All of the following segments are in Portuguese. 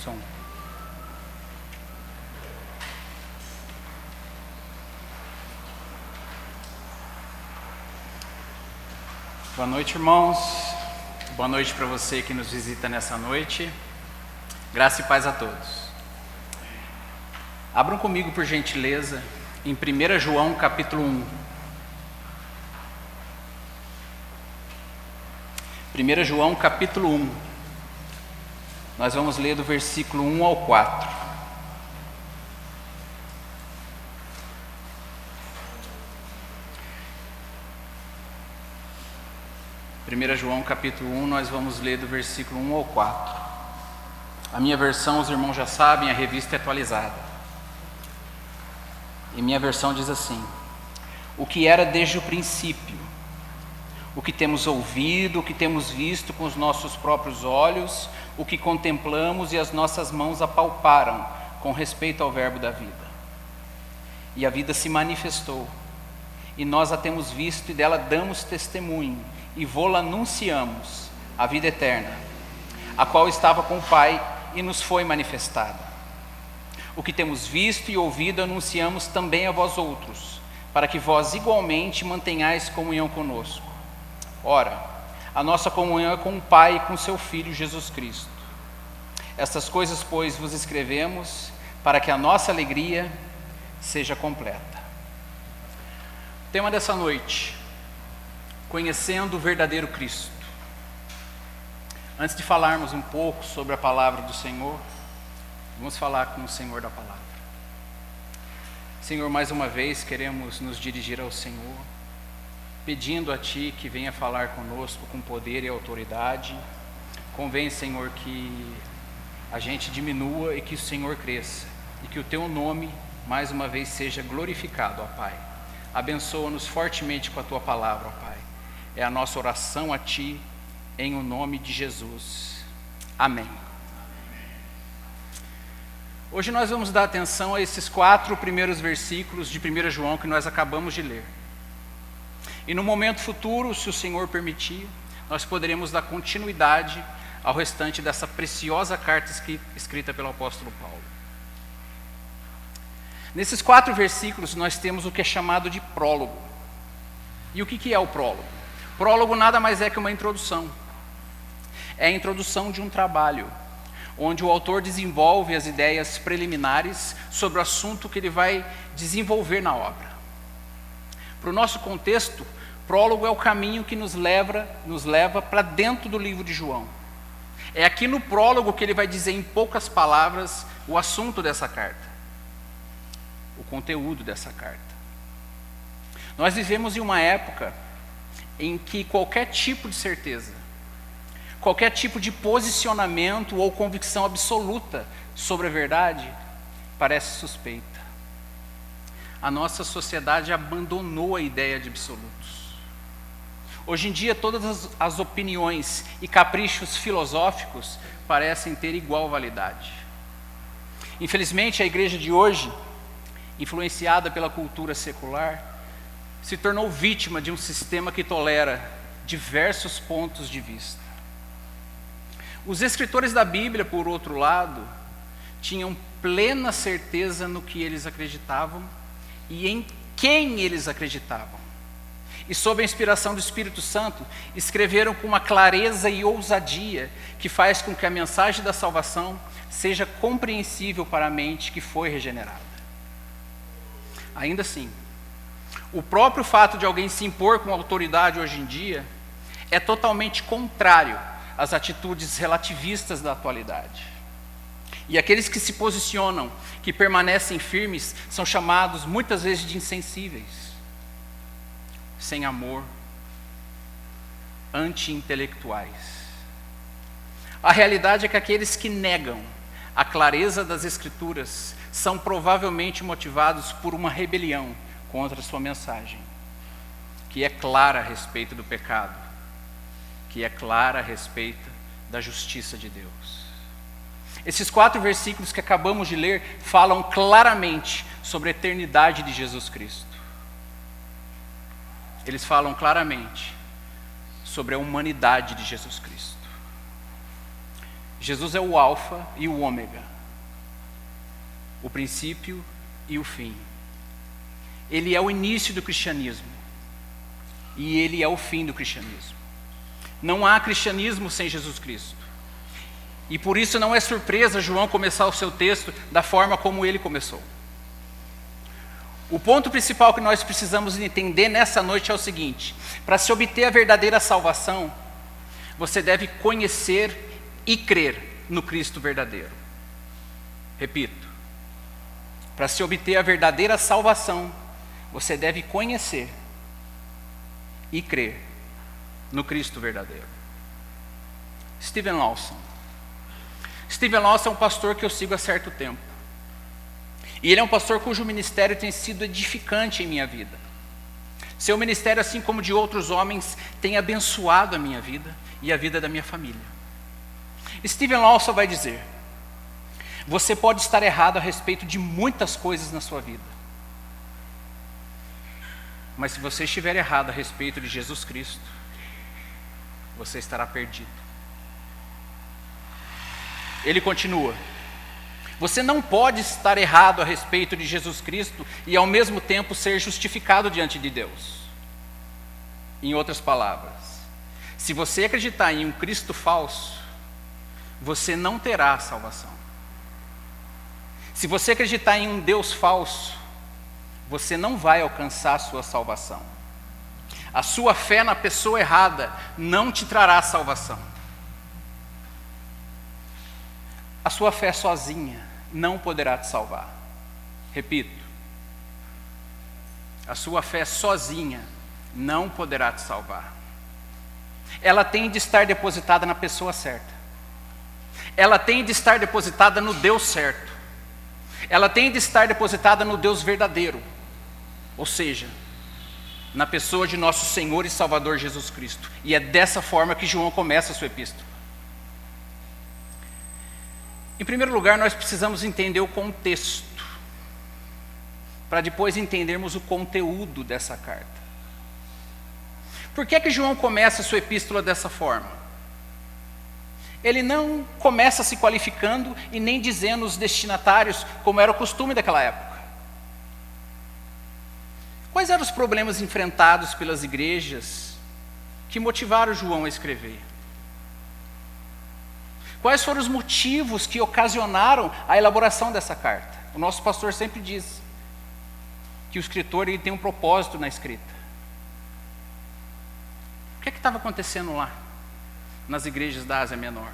Som. Boa noite, irmãos. Boa noite para você que nos visita nessa noite. Graça e paz a todos. Abram comigo, por gentileza, em 1 João capítulo 1. 1 João capítulo 1. Nós vamos ler do versículo 1 ao 4. Primeira João capítulo 1, nós vamos ler do versículo 1 ao 4. A minha versão, os irmãos já sabem, a revista é atualizada. E minha versão diz assim: o que era desde o princípio, o que temos ouvido, o que temos visto com os nossos próprios olhos, o que contemplamos e as nossas mãos apalparam com respeito ao verbo da vida. E a vida se manifestou, e nós a temos visto e dela damos testemunho, e vô-la anunciamos, a vida eterna, a qual estava com o Pai e nos foi manifestada. O que temos visto e ouvido anunciamos também a vós outros, para que vós igualmente mantenhais comunhão conosco. Ora, a nossa comunhão é com o Pai e com seu Filho Jesus Cristo. Estas coisas, pois, vos escrevemos, para que a nossa alegria seja completa. O tema dessa noite: conhecendo o verdadeiro Cristo. Antes de falarmos um pouco sobre a palavra do Senhor, vamos falar com o Senhor da palavra. Senhor, mais uma vez queremos nos dirigir ao Senhor, pedindo a Ti que venha falar conosco com poder e autoridade. Convém, Senhor, que a gente diminua e que o Senhor cresça, e que o Teu nome, mais uma vez, seja glorificado, ó Pai. Abençoa-nos fortemente com a Tua palavra, ó Pai. É a nossa oração a Ti, em o nome de Jesus. Amém. Hoje nós vamos dar atenção a esses 4 primeiros versículos de 1 João que nós acabamos de ler. E no momento futuro, se o Senhor permitir, nós poderemos dar continuidade ao restante dessa preciosa carta escrita pelo apóstolo Paulo. Nesses 4 versículos nós temos o que é chamado de prólogo. E o que é o prólogo? Prólogo nada mais é que uma introdução. É a introdução de um trabalho, onde o autor desenvolve as ideias preliminares sobre o assunto que ele vai desenvolver na obra. Para o nosso contexto, prólogo é o caminho que nos leva para dentro do livro de João. É aqui no prólogo que ele vai dizer em poucas palavras o assunto dessa carta, o conteúdo dessa carta. Nós vivemos em uma época em que qualquer tipo de certeza, qualquer tipo de posicionamento ou convicção absoluta sobre a verdade parece suspeita. A nossa sociedade abandonou a ideia de absolutos. Hoje em dia, todas as opiniões e caprichos filosóficos parecem ter igual validade. Infelizmente, a igreja de hoje, influenciada pela cultura secular, se tornou vítima de um sistema que tolera diversos pontos de vista. Os escritores da Bíblia, por outro lado, tinham plena certeza no que eles acreditavam e em quem eles acreditavam. E sob a inspiração do Espírito Santo, escreveram com uma clareza e ousadia que faz com que a mensagem da salvação seja compreensível para a mente que foi regenerada. Ainda assim, o próprio fato de alguém se impor com autoridade hoje em dia é totalmente contrário às atitudes relativistas da atualidade. E aqueles que se posicionam, que permanecem firmes, são chamados muitas vezes de insensíveis, sem amor, anti-intelectuais. A realidade é que aqueles que negam a clareza das Escrituras são provavelmente motivados por uma rebelião contra a sua mensagem, que é clara a respeito do pecado, que é clara a respeito da justiça de Deus. Esses 4 versículos que acabamos de ler falam claramente sobre a eternidade de Jesus Cristo. Eles falam claramente sobre a humanidade de Jesus Cristo. Jesus é o alfa e o ômega, o princípio e o fim. Ele é o início do cristianismo e ele é o fim do cristianismo. Não há cristianismo sem Jesus Cristo. E por isso não é surpresa João começar o seu texto da forma como ele começou. O ponto principal que nós precisamos entender nessa noite é o seguinte: para se obter a verdadeira salvação, você deve conhecer e crer no Cristo verdadeiro. Repito, para se obter a verdadeira salvação, você deve conhecer e crer no Cristo verdadeiro. Steven Lawson. Steven Lawson é um pastor que eu sigo há certo tempo. E ele é um pastor cujo ministério tem sido edificante em minha vida. Seu ministério, assim como de outros homens, tem abençoado a minha vida e a vida da minha família. Steven Lawson vai dizer: você pode estar errado a respeito de muitas coisas na sua vida, mas se você estiver errado a respeito de Jesus Cristo, você estará perdido. Ele continua: você não pode estar errado a respeito de Jesus Cristo e ao mesmo tempo ser justificado diante de Deus. Em outras palavras, se você acreditar em um Cristo falso, você não terá salvação. Se você acreditar em um Deus falso, você não vai alcançar a sua salvação. A sua fé na pessoa errada não te trará salvação. A sua fé sozinha não poderá te salvar. Repito, a sua fé sozinha não poderá te salvar. Ela tem de estar depositada na pessoa certa. Ela tem de estar depositada no Deus certo. Ela tem de estar depositada no Deus verdadeiro. Ou seja, na pessoa de nosso Senhor e Salvador Jesus Cristo. E é dessa forma que João começa a sua epístola. Em primeiro lugar, nós precisamos entender o contexto, para depois entendermos o conteúdo dessa carta. Por que João começa a sua epístola dessa forma? Ele não começa se qualificando e nem dizendo os destinatários, como era o costume daquela época. Quais eram os problemas enfrentados pelas igrejas que motivaram João a escrever? Quais foram os motivos que ocasionaram a elaboração dessa carta? O nosso pastor sempre diz que o escritor ele tem um propósito na escrita. O que estava acontecendo lá, nas igrejas da Ásia Menor?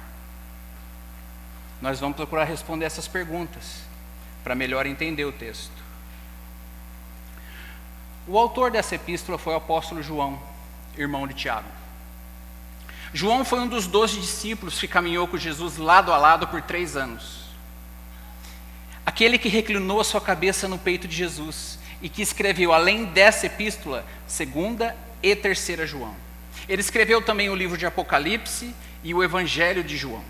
Nós vamos procurar responder essas perguntas, para melhor entender o texto. O autor dessa epístola foi o apóstolo João, irmão de Tiago. João foi um dos 12 discípulos que caminhou com Jesus lado a lado por 3 anos. Aquele que reclinou a sua cabeça no peito de Jesus e que escreveu, além dessa epístola, 2ª e 3ª João. Ele escreveu também o livro de Apocalipse e o Evangelho de João.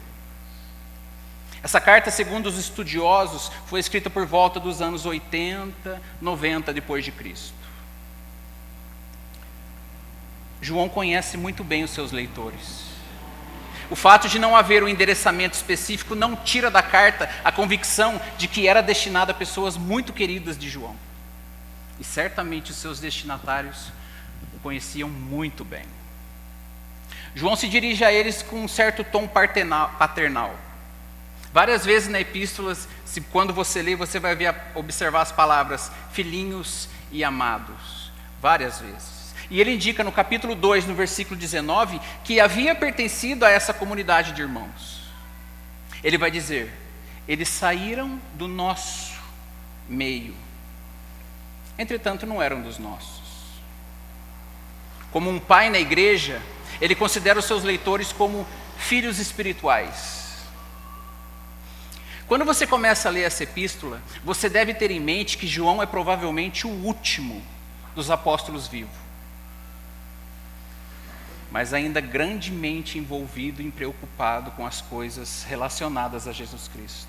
Essa carta, segundo os estudiosos, foi escrita por volta dos anos 80, 90 depois de Cristo. João conhece muito bem os seus leitores. O fato de não haver um endereçamento específico não tira da carta a convicção de que era destinada a pessoas muito queridas de João. E certamente os seus destinatários o conheciam muito bem. João se dirige a eles com um certo tom paternal. Várias vezes na epístola, quando você lê, você vai observar as palavras filhinhos e amados. Várias vezes. E ele indica no capítulo 2, no versículo 19, que havia pertencido a essa comunidade de irmãos. Ele vai dizer: eles saíram do nosso meio, entretanto não eram dos nossos. Como um pai na igreja, ele considera os seus leitores como filhos espirituais. Quando você começa a ler essa epístola, você deve ter em mente que João é provavelmente o último dos apóstolos vivos, mas ainda grandemente envolvido e preocupado com as coisas relacionadas a Jesus Cristo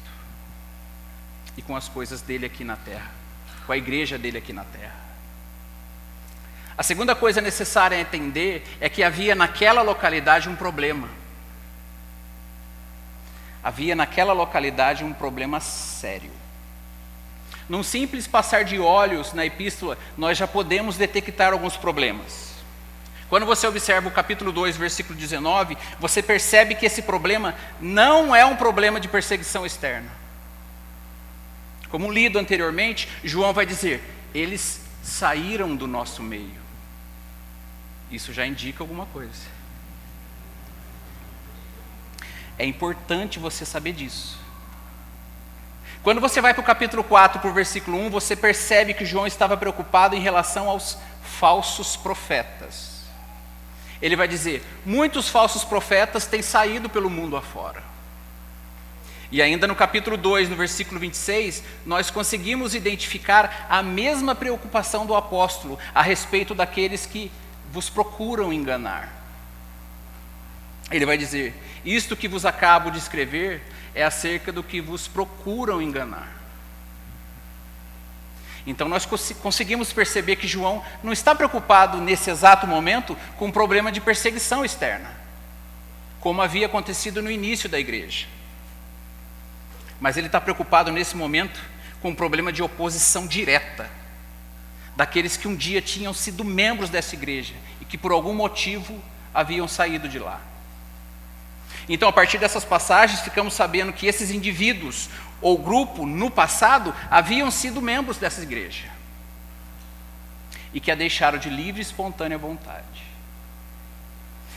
e com as coisas dele aqui na terra, com a igreja dele aqui na terra. A segunda coisa necessária a entender é que havia naquela localidade um problema. Havia naquela localidade um problema sério. Num simples passar de olhos na epístola, nós já podemos detectar alguns problemas. Quando você observa o capítulo 2, versículo 19, você percebe que esse problema não é um problema de perseguição externa. Como lido anteriormente, João vai dizer, eles saíram do nosso meio. Isso já indica alguma coisa. É importante você saber disso. Quando você vai para o capítulo 4, para o versículo 1, você percebe que João estava preocupado em relação aos falsos profetas. Ele vai dizer, muitos falsos profetas têm saído pelo mundo afora. E ainda no capítulo 2, no versículo 26, nós conseguimos identificar a mesma preocupação do apóstolo a respeito daqueles que vos procuram enganar. Ele vai dizer, isto que vos acabo de escrever é acerca do que vos procuram enganar. Então nós conseguimos perceber que João não está preocupado nesse exato momento com um problema de perseguição externa, como havia acontecido no início da igreja. Mas ele está preocupado nesse momento com um problema de oposição direta, daqueles que um dia tinham sido membros dessa igreja e que por algum motivo haviam saído de lá. Então, a partir dessas passagens, ficamos sabendo que esses indivíduos ou grupo, no passado, haviam sido membros dessa igreja e que a deixaram de livre e espontânea vontade.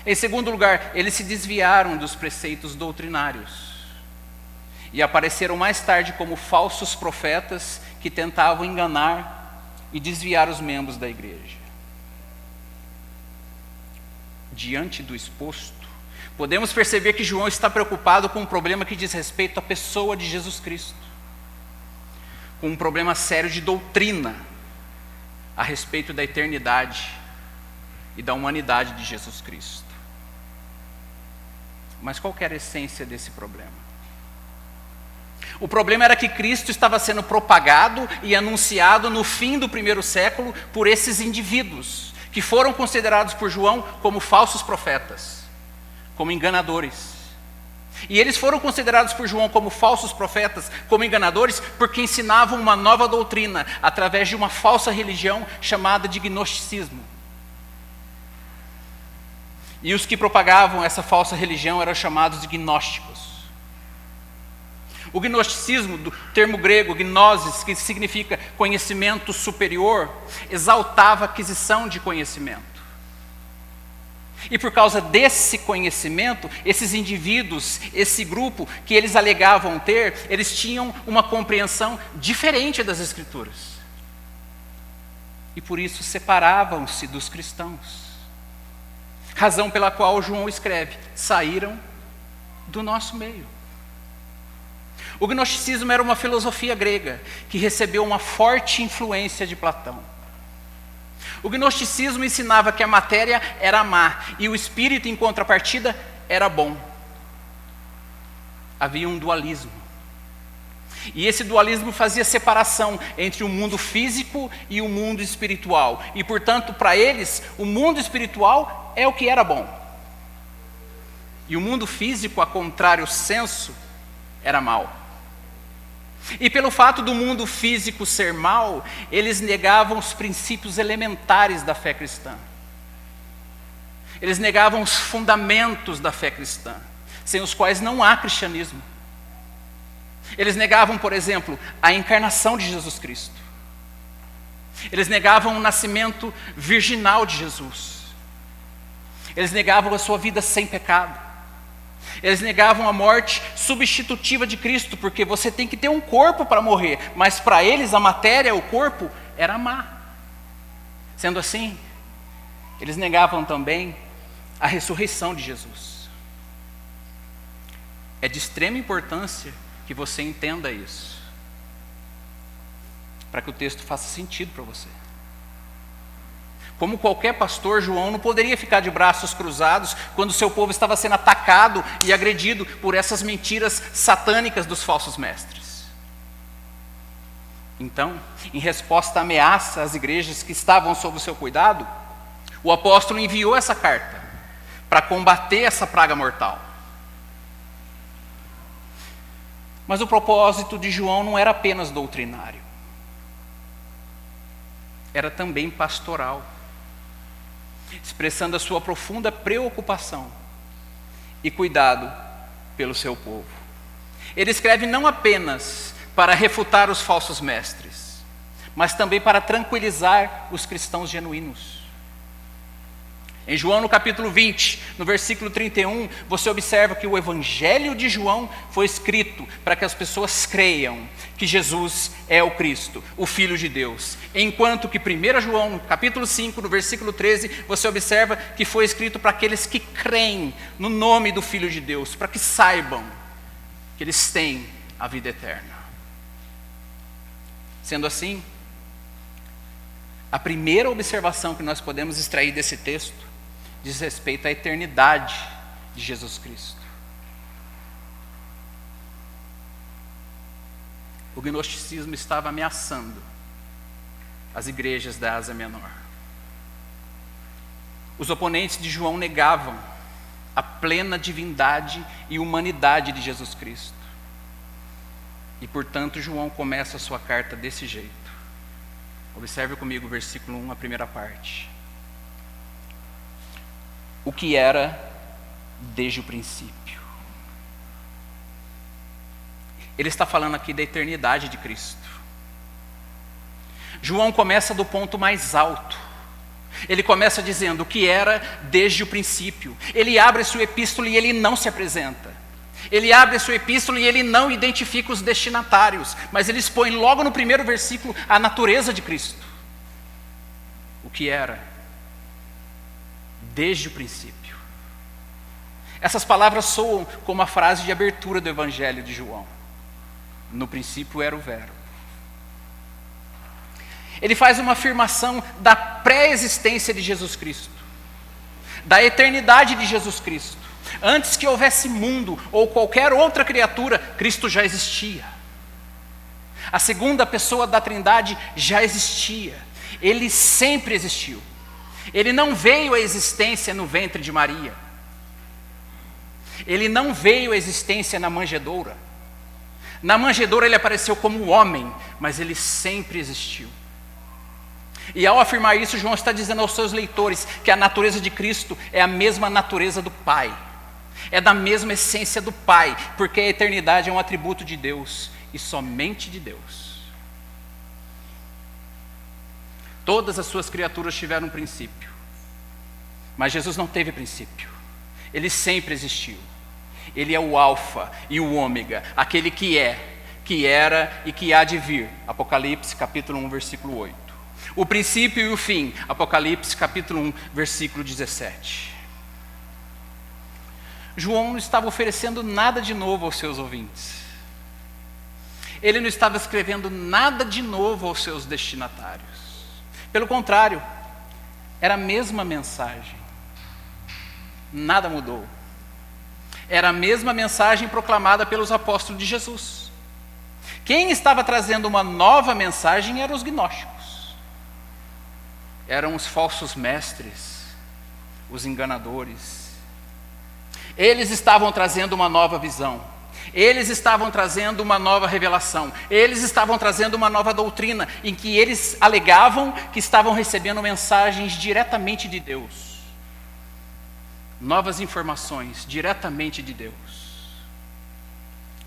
Em segundo lugar, eles se desviaram dos preceitos doutrinários e apareceram mais tarde como falsos profetas que tentavam enganar e desviar os membros da igreja. Diante do exposto, podemos perceber que João está preocupado com um problema que diz respeito à pessoa de Jesus Cristo, com um problema sério de doutrina a respeito da eternidade e da humanidade de Jesus Cristo. Mas qual que era a essência desse problema? O problema era que Cristo estava sendo propagado e anunciado no fim do primeiro século por esses indivíduos, que foram considerados por João como falsos profetas, como enganadores. E eles foram considerados por João como falsos profetas, como enganadores, porque ensinavam uma nova doutrina através de uma falsa religião chamada de gnosticismo. E os que propagavam essa falsa religião eram chamados de gnósticos. O gnosticismo, do termo grego gnosis, que significa conhecimento superior, exaltava a aquisição de conhecimento. E por causa desse conhecimento, esses indivíduos, esse grupo que eles alegavam ter, eles tinham uma compreensão diferente das Escrituras. E por isso separavam-se dos cristãos. Razão pela qual João escreve, saíram do nosso meio. O gnosticismo era uma filosofia grega que recebeu uma forte influência de Platão. O gnosticismo ensinava que a matéria era má e o espírito, em contrapartida, era bom. Havia um dualismo. E esse dualismo fazia separação entre o mundo físico e o mundo espiritual. E, portanto, para eles, o mundo espiritual é o que era bom. E o mundo físico, a contrário senso, era mau. E pelo fato do mundo físico ser mau, eles negavam os princípios elementares da fé cristã. Eles negavam os fundamentos da fé cristã, sem os quais não há cristianismo. Eles negavam, por exemplo, a encarnação de Jesus Cristo. Eles negavam o nascimento virginal de Jesus. Eles negavam a sua vida sem pecado. Eles negavam a morte substitutiva de Cristo, porque você tem que ter um corpo para morrer, mas para eles a matéria, o corpo, era má. Sendo assim, eles negavam também a ressurreição de Jesus. É de extrema importância que você entenda isso, para que o texto faça sentido para você. Como qualquer pastor, João não poderia ficar de braços cruzados quando seu povo estava sendo atacado e agredido por essas mentiras satânicas dos falsos mestres. Então, em resposta à ameaça às igrejas que estavam sob o seu cuidado, o apóstolo enviou essa carta para combater essa praga mortal. Mas o propósito de João não era apenas doutrinário, era também pastoral, expressando a sua profunda preocupação e cuidado pelo seu povo. Ele escreve não apenas para refutar os falsos mestres, mas também para tranquilizar os cristãos genuínos. Em João, no capítulo 20, no versículo 31, você observa que o Evangelho de João foi escrito para que as pessoas creiam que Jesus é o Cristo, o Filho de Deus. Enquanto que 1 João, no capítulo 5, no versículo 13, você observa que foi escrito para aqueles que creem no nome do Filho de Deus, para que saibam que eles têm a vida eterna. Sendo assim, a primeira observação que nós podemos extrair desse texto diz respeito à eternidade de Jesus Cristo. O gnosticismo estava ameaçando as igrejas da Ásia Menor. Os oponentes de João negavam a plena divindade e humanidade de Jesus Cristo. E, portanto, João começa a sua carta desse jeito. Observe comigo o versículo 1, a primeira parte. O que era desde o princípio. Ele está falando aqui da eternidade de Cristo. João começa do ponto mais alto. Ele começa dizendo o que era desde o princípio. Ele abre a sua epístola e ele não se apresenta. Ele abre a sua epístola e ele não identifica os destinatários, mas ele expõe logo no primeiro versículo a natureza de Cristo. O que era desde o princípio. Essas palavras soam como a frase de abertura do Evangelho de João. No princípio era o Verbo. Ele faz uma afirmação da pré-existência de Jesus Cristo, da eternidade de Jesus Cristo. Antes que houvesse mundo ou qualquer outra criatura, Cristo já existia. A segunda pessoa da Trindade já existia. Ele sempre existiu. Ele não veio à existência no ventre de Maria. Ele não veio à existência na manjedoura. Na manjedoura ele apareceu como homem, mas ele sempre existiu. E ao afirmar isso, João está dizendo aos seus leitores que a natureza de Cristo é a mesma natureza do Pai. É da mesma essência do Pai, porque a eternidade é um atributo de Deus e somente de Deus. Todas as suas criaturas tiveram um princípio, mas Jesus não teve princípio. Ele sempre existiu. Ele é o alfa e o ômega, aquele que é, que era e que há de vir. Apocalipse capítulo 1, versículo 8. O princípio e o fim. Apocalipse capítulo 1, versículo 17. João não estava oferecendo nada de novo aos seus ouvintes. Ele não estava escrevendo nada de novo aos seus destinatários. Pelo contrário, era a mesma mensagem. Nada mudou. Era a mesma mensagem proclamada pelos apóstolos de Jesus. Quem estava trazendo uma nova mensagem eram os gnósticos. Eram os falsos mestres, os enganadores. Eles estavam trazendo uma nova visão. Eles estavam trazendo uma nova revelação. Eles estavam trazendo uma nova doutrina, em que eles alegavam que estavam recebendo mensagens diretamente de Deus. Novas informações diretamente de Deus.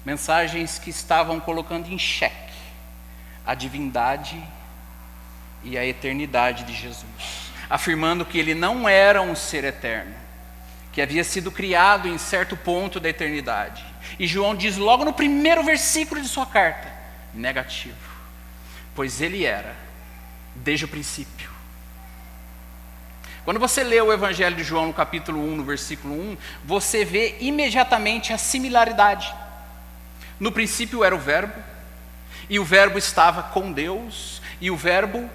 Mensagens que estavam colocando em xeque a divindade e a eternidade de Jesus, afirmando que ele não era um ser eterno, que havia sido criado em certo ponto da eternidade. E João diz logo no primeiro versículo de sua carta, negativo, pois ele era desde o princípio. Quando você lê o Evangelho de João no capítulo 1, no versículo 1, você vê imediatamente a similaridade. No princípio era o Verbo, e o Verbo estava com Deus, e o Verbo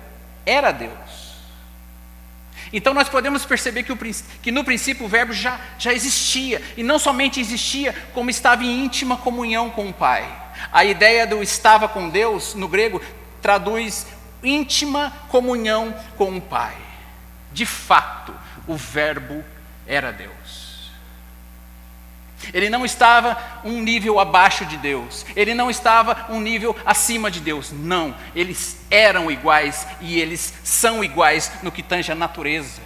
era Deus. Então nós podemos perceber que no princípio o Verbo já existia, e não somente existia, como estava em íntima comunhão com o Pai. A ideia do estava com Deus, no grego, traduz íntima comunhão com o Pai. De fato, o Verbo era Deus. Ele não estava um nível abaixo de Deus. Ele não estava um nível acima de Deus. Não, eles eram iguais e eles são iguais no que tange a natureza,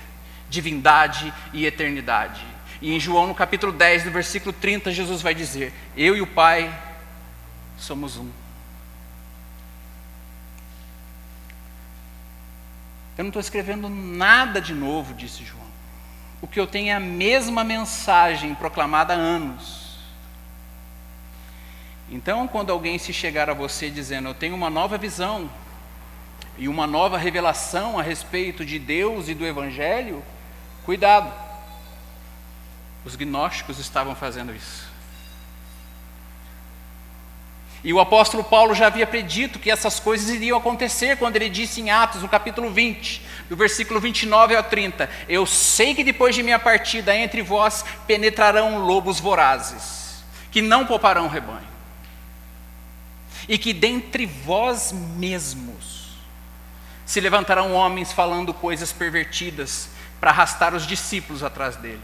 divindade e eternidade. E em João, no capítulo 10, no versículo 30, Jesus vai dizer: eu e o Pai somos um. Eu não estou escrevendo nada de novo, disse João. O que eu tenho é a mesma mensagem proclamada há anos. Então, quando alguém se chegar a você dizendo: eu tenho uma nova visão e uma nova revelação a respeito de Deus e do Evangelho, cuidado. Os gnósticos estavam fazendo isso. E o apóstolo Paulo já havia predito que essas coisas iriam acontecer quando ele disse em Atos, no capítulo 20, do versículo 29 ao 30, eu sei que depois de minha partida entre vós penetrarão lobos vorazes, que não pouparão o rebanho, e que dentre vós mesmos se levantarão homens falando coisas pervertidas para arrastar os discípulos atrás deles.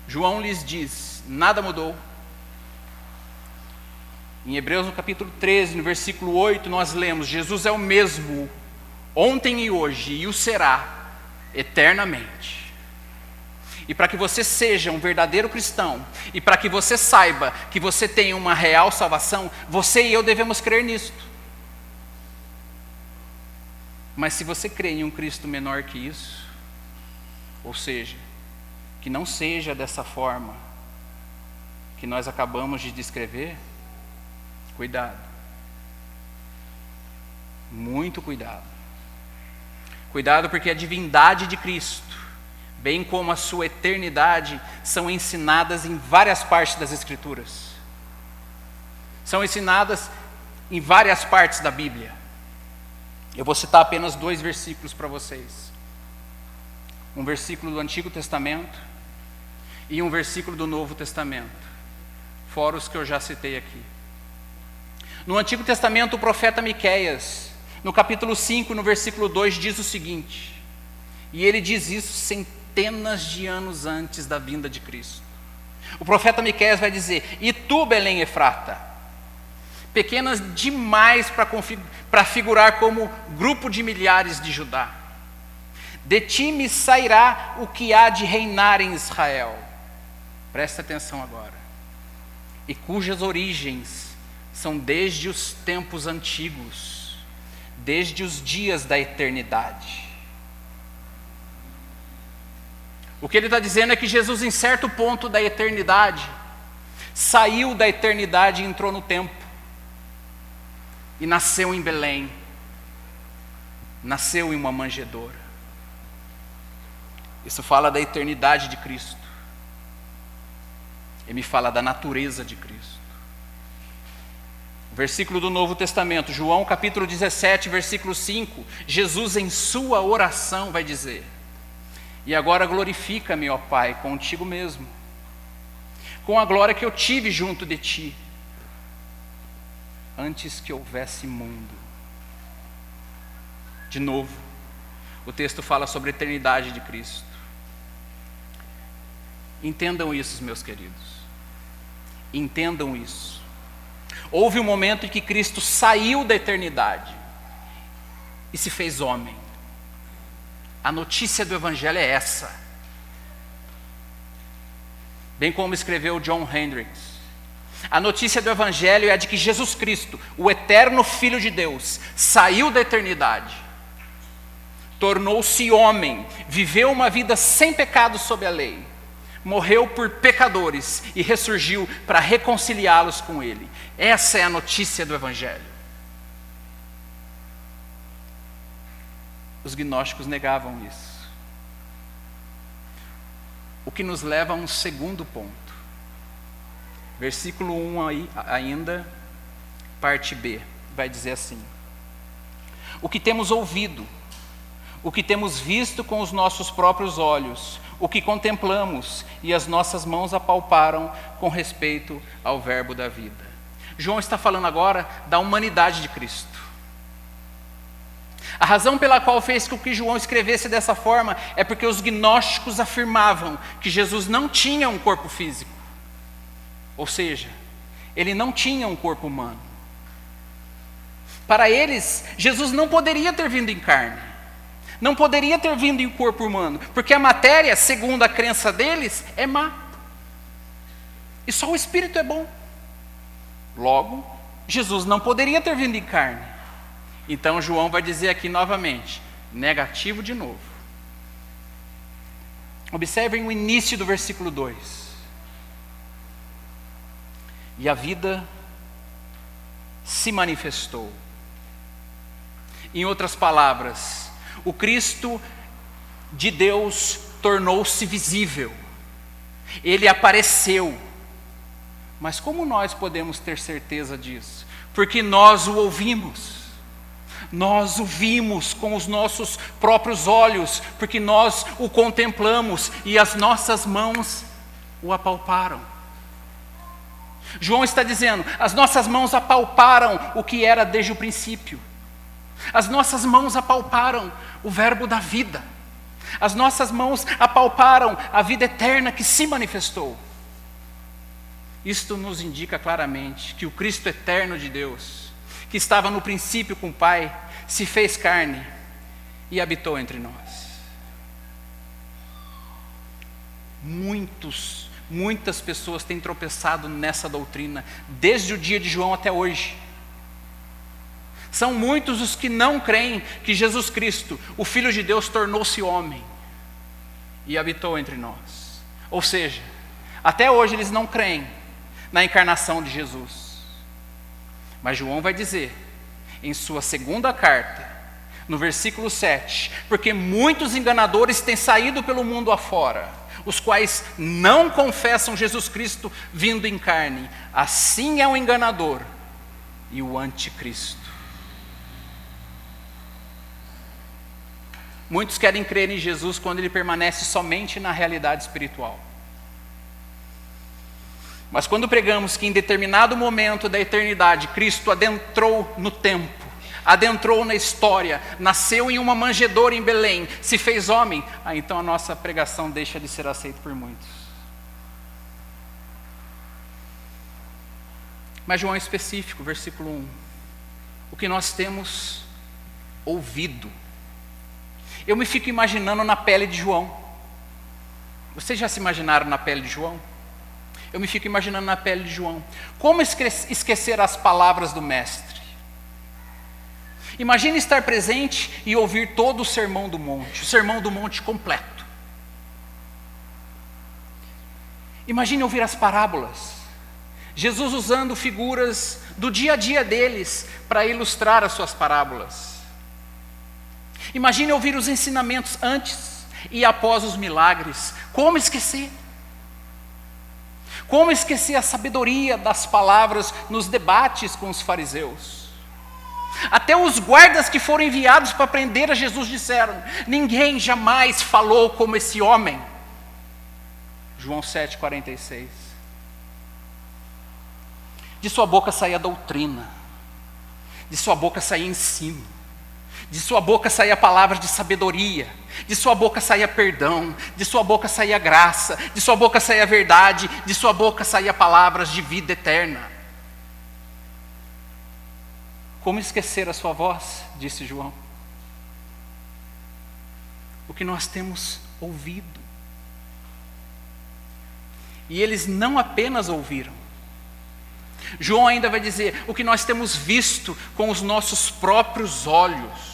João lhes diz: nada mudou. Em Hebreus, no capítulo 13, no versículo 8, nós lemos: Jesus é o mesmo, ontem e hoje, e o será eternamente. E para que você seja um verdadeiro cristão, e para que você saiba que você tem uma real salvação, você e eu devemos crer nisto. Mas se você crê em um Cristo menor que isso, ou seja, que não seja dessa forma que nós acabamos de descrever, cuidado. Muito cuidado. Cuidado, porque a divindade de Cristo, bem como a sua eternidade, são ensinadas em várias partes das Escrituras. São ensinadas em várias partes da Bíblia. Eu vou citar apenas 2 versículos para vocês. Um versículo do Antigo Testamento e um versículo do Novo Testamento, fora os que eu já citei aqui. No Antigo Testamento, o profeta Miqueias, no capítulo 5, no versículo 2, diz o seguinte, e ele diz isso centenas de anos antes da vinda de Cristo. O profeta Miqueias vai dizer: e tu, Belém Efrata, pequenas demais para figurar como grupo de milhares de Judá, de ti me sairá o que há de reinar em Israel. Presta atenção agora. E cujas origens são desde os tempos antigos, desde os dias da eternidade. O que ele está dizendo é que Jesus, em certo ponto da eternidade, saiu da eternidade e entrou no tempo. E nasceu em Belém. Nasceu em uma manjedoura. Isso fala da eternidade de Cristo. Ele me fala da natureza de Cristo. Versículo do Novo Testamento, João capítulo 17, versículo 5, Jesus em sua oração vai dizer: e agora glorifica-me, ó Pai, contigo mesmo, com a glória que eu tive junto de ti, antes que houvesse mundo. De novo, o texto fala sobre a eternidade de Cristo. Entendam isso, meus queridos. Entendam isso. Houve um momento em que Cristo saiu da eternidade e se fez homem. A notícia do Evangelho é essa. Bem como escreveu John Hendricks. A notícia do Evangelho é a de que Jesus Cristo, o eterno Filho de Deus, saiu da eternidade, tornou-se homem, viveu uma vida sem pecado sob a lei, morreu por pecadores e ressurgiu para reconciliá-los com Ele. Essa é a notícia do Evangelho. Os gnósticos negavam isso. O que nos leva a um segundo ponto. Versículo 1 aí, ainda, parte B, vai dizer assim: o que temos ouvido, o que temos visto com os nossos próprios olhos, o que contemplamos e as nossas mãos apalparam com respeito ao verbo da vida. João está falando agora da humanidade de Cristo. A razão pela qual fez com que João escrevesse dessa forma é porque os gnósticos afirmavam que Jesus não tinha um corpo físico. Ou seja, ele não tinha um corpo humano. Para eles, Jesus não poderia ter vindo em carne. Não poderia ter vindo em corpo humano, porque a matéria, segundo a crença deles, é má. E só o Espírito é bom. Logo, Jesus não poderia ter vindo em carne. Então João vai dizer aqui novamente, negativo de novo. Observem o início do versículo 2. E a vida se manifestou. Em outras palavras, o Cristo de Deus tornou-se visível. Ele apareceu. Mas como nós podemos ter certeza disso? Porque nós o ouvimos. Nós o vimos com os nossos próprios olhos, porque nós o contemplamos e as nossas mãos o apalparam. João está dizendo, as nossas mãos apalparam o que era desde o princípio. As nossas mãos apalparam o verbo da vida. As nossas mãos apalparam a vida eterna que se manifestou. Isto nos indica claramente que o Cristo eterno de Deus, que estava no princípio com o Pai, se fez carne e habitou entre nós. Muitas pessoas têm tropeçado nessa doutrina, desde o dia de João até hoje. São muitos os que não creem que Jesus Cristo, o Filho de Deus, tornou-se homem e habitou entre nós. Ou seja, até hoje eles não creem na encarnação de Jesus. Mas João vai dizer, em sua segunda carta, no versículo 7, porque muitos enganadores têm saído pelo mundo afora, os quais não confessam Jesus Cristo vindo em carne. Assim é o enganador e o anticristo. Muitos querem crer em Jesus quando ele permanece somente na realidade espiritual. Mas quando pregamos que em determinado momento da eternidade, Cristo adentrou no tempo, adentrou na história, nasceu em uma manjedoura em Belém, se fez homem, então a nossa pregação deixa de ser aceita por muitos. Mas João é específico, versículo 1. O que nós temos ouvido. Eu me fico imaginando na pele de João. Vocês já se imaginaram na pele de João? Eu me fico imaginando na pele de João. Como esquecer as palavras do Mestre? Imagine estar presente e ouvir todo o Sermão do Monte, o Sermão do Monte completo. Imagine ouvir as parábolas. Jesus usando figuras do dia a dia deles para ilustrar as suas parábolas. Imagine ouvir os ensinamentos antes e após os milagres. Como esquecer? Como esquecer a sabedoria das palavras nos debates com os fariseus? Até os guardas que foram enviados para prender a Jesus disseram, ninguém jamais falou como esse homem. João 7,46. De sua boca saía doutrina, de sua boca saía ensino, de sua boca saía palavras de sabedoria, de sua boca saía perdão, de sua boca saía graça, de sua boca saía verdade, de sua boca saía palavras de vida eterna. Como esquecer a sua voz? Disse João. O que nós temos ouvido. E eles não apenas ouviram. João ainda vai dizer, o que nós temos visto com os nossos próprios olhos.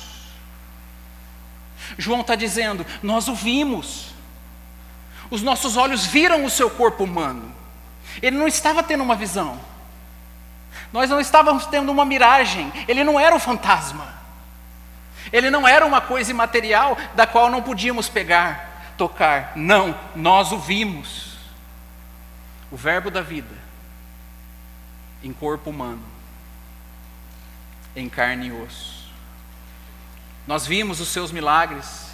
João está dizendo, nós o vimos. Os nossos olhos viram o seu corpo humano. Ele não estava tendo uma visão. Nós não estávamos tendo uma miragem. Ele não era um fantasma. Ele não era uma coisa imaterial da qual não podíamos pegar, tocar. Não, nós o vimos. O verbo da vida em corpo humano, em carne e osso. Nós vimos os seus milagres.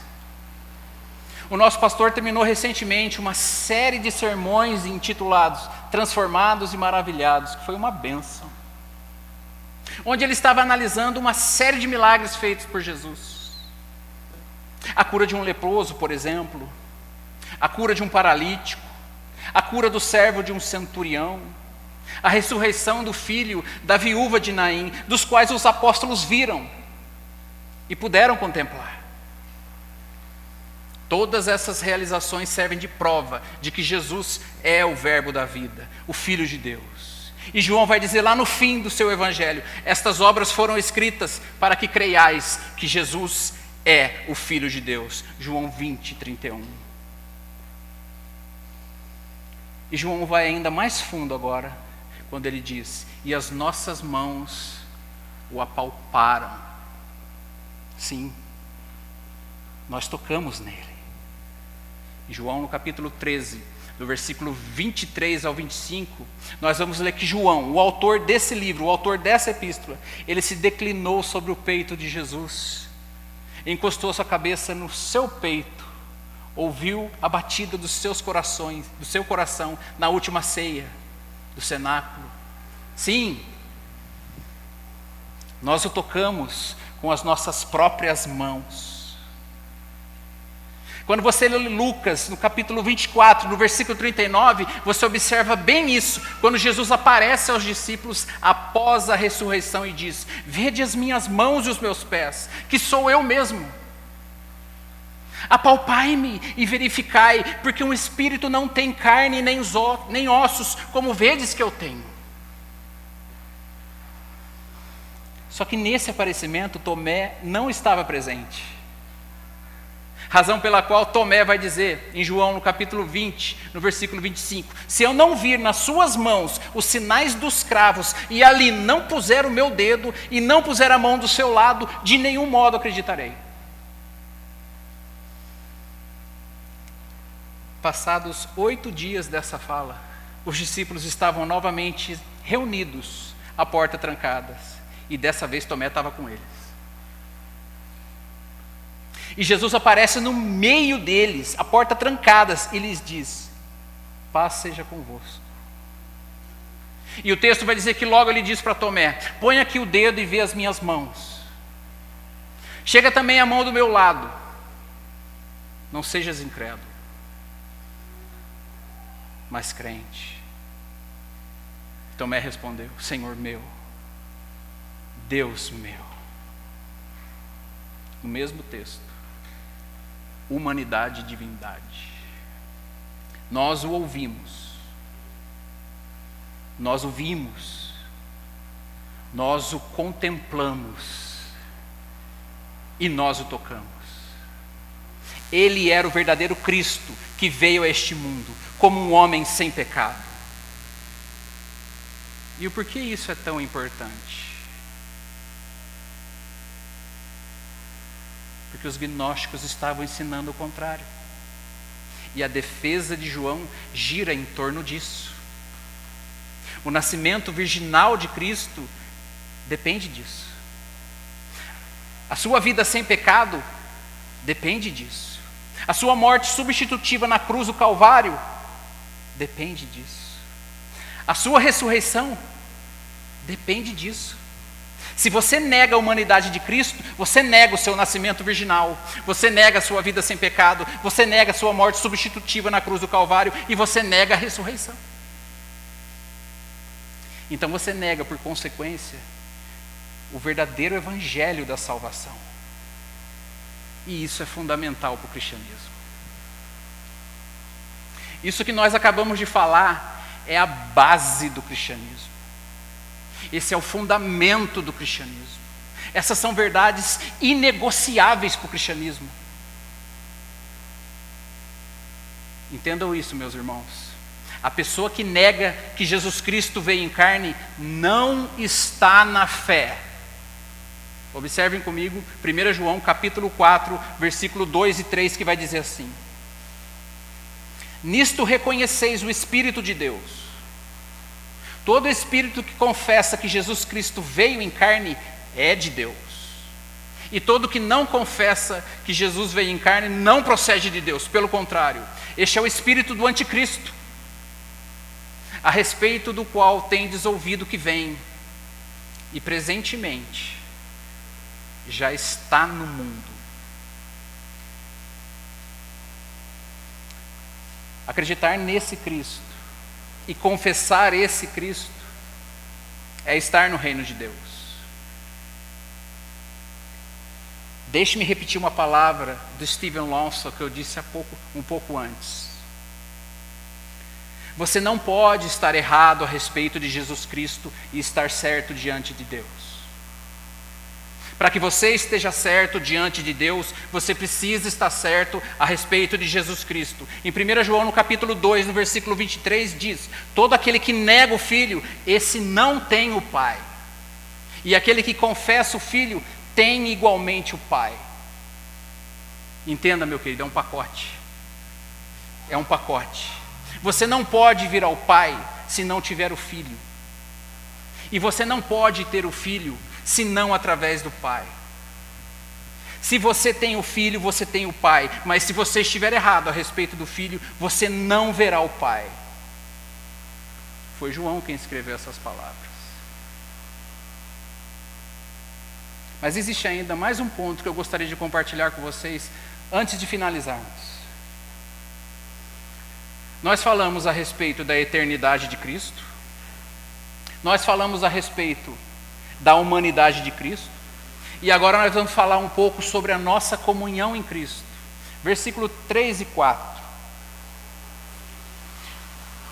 O nosso pastor terminou recentemente uma série de sermões intitulados Transformados e Maravilhados, que foi uma bênção. Onde ele estava analisando uma série de milagres feitos por Jesus. A cura de um leproso, por exemplo, a cura de um paralítico, a cura do servo de um centurião, a ressurreição do filho da viúva de Naim, dos quais os apóstolos viram e puderam contemplar. Todas essas realizações servem de prova de que Jesus é o verbo da vida, o Filho de Deus. E João vai dizer lá no fim do seu evangelho: estas obras foram escritas para que creiais que Jesus é o Filho de Deus. João 20, 31. E João vai ainda mais fundo agora, quando ele diz: e as nossas mãos o apalparam. Sim, nós tocamos nele. Em João, no capítulo 13, do versículo 23 ao 25, nós vamos ler que João, o autor desse livro, o autor dessa epístola, ele se declinou sobre o peito de Jesus, encostou sua cabeça no seu peito, ouviu a batida dos seus corações, do seu coração, na última ceia do cenáculo. Sim, nós o tocamos com as nossas próprias mãos. Quando você lê Lucas, no capítulo 24, no versículo 39, você observa bem isso, quando Jesus aparece aos discípulos após a ressurreição e diz: vede as minhas mãos e os meus pés, que sou eu mesmo. Apalpai-me e verificai, porque um espírito não tem carne nem ossos, como vedes que eu tenho. Só que nesse aparecimento, Tomé não estava presente. Razão pela qual Tomé vai dizer, em João no capítulo 20, no versículo 25, se eu não vir nas suas mãos os sinais dos cravos, e ali não puser o meu dedo, e não puser a mão do seu lado, de nenhum modo acreditarei. Passados 8 dias dessa fala, os discípulos estavam novamente reunidos, à porta trancadas, e dessa vez Tomé estava com eles. E Jesus aparece no meio deles, a porta trancadas, e lhes diz: paz seja convosco. E o texto vai dizer que logo ele diz para Tomé: põe aqui o dedo e vê as minhas mãos. Chega também a mão do meu lado. Não sejas incrédulo, mas crente. Tomé respondeu: Senhor meu, Deus meu. No mesmo texto, humanidade e divindade. Nós o ouvimos, nós o vimos, nós o contemplamos e nós o tocamos. Ele era o verdadeiro Cristo que veio a este mundo como um homem sem pecado. E o porquê isso é tão importante? Porque os gnósticos estavam ensinando o contrário. E a defesa de João gira em torno disso. O nascimento virginal de Cristo depende disso. A sua vida sem pecado depende disso. A sua morte substitutiva na cruz do Calvário depende disso. A sua ressurreição depende disso. Se você nega a humanidade de Cristo, você nega o seu nascimento virginal, você nega a sua vida sem pecado, você nega a sua morte substitutiva na cruz do Calvário e você nega a ressurreição. Então você nega, por consequência, o verdadeiro evangelho da salvação. E isso é fundamental para o cristianismo. Isso que nós acabamos de falar é a base do cristianismo. Esse é o fundamento do cristianismo. Essas são verdades inegociáveis para o cristianismo. Entendam isso, meus irmãos. A pessoa que nega que Jesus Cristo veio em carne não está na fé. Observem comigo 1 João capítulo 4, versículo 2 e 3, que vai dizer assim: nisto reconheceis o Espírito de Deus. Todo espírito que confessa que Jesus Cristo veio em carne é de Deus. E todo que não confessa que Jesus veio em carne não procede de Deus. Pelo contrário, este é o espírito do anticristo, a respeito do qual tendes ouvido que vem, e presentemente já está no mundo. Acreditar nesse Cristo e confessar esse Cristo é estar no reino de Deus. Deixe-me repetir uma palavra do Steven Lawson que eu disse um pouco antes. Você não pode estar errado a respeito de Jesus Cristo e estar certo diante de Deus. Para que você esteja certo diante de Deus, você precisa estar certo a respeito de Jesus Cristo. Em 1 João, no capítulo 2, no versículo 23, diz: todo aquele que nega o Filho, esse não tem o Pai. E aquele que confessa o Filho, tem igualmente o Pai. Entenda, meu querido, é um pacote. É um pacote. Você não pode vir ao Pai se não tiver o Filho. E você não pode ter o Filho senão através do Pai. Se você tem o Filho, você tem o Pai. Mas se você estiver errado a respeito do Filho, você não verá o Pai. Foi João quem escreveu essas palavras. Mas existe ainda mais um ponto que eu gostaria de compartilhar com vocês antes de finalizarmos. Nós falamos a respeito da eternidade de Cristo. Nós falamos a respeito da humanidade de Cristo. E agora nós vamos falar um pouco sobre a nossa comunhão em Cristo. Versículo 3 e 4.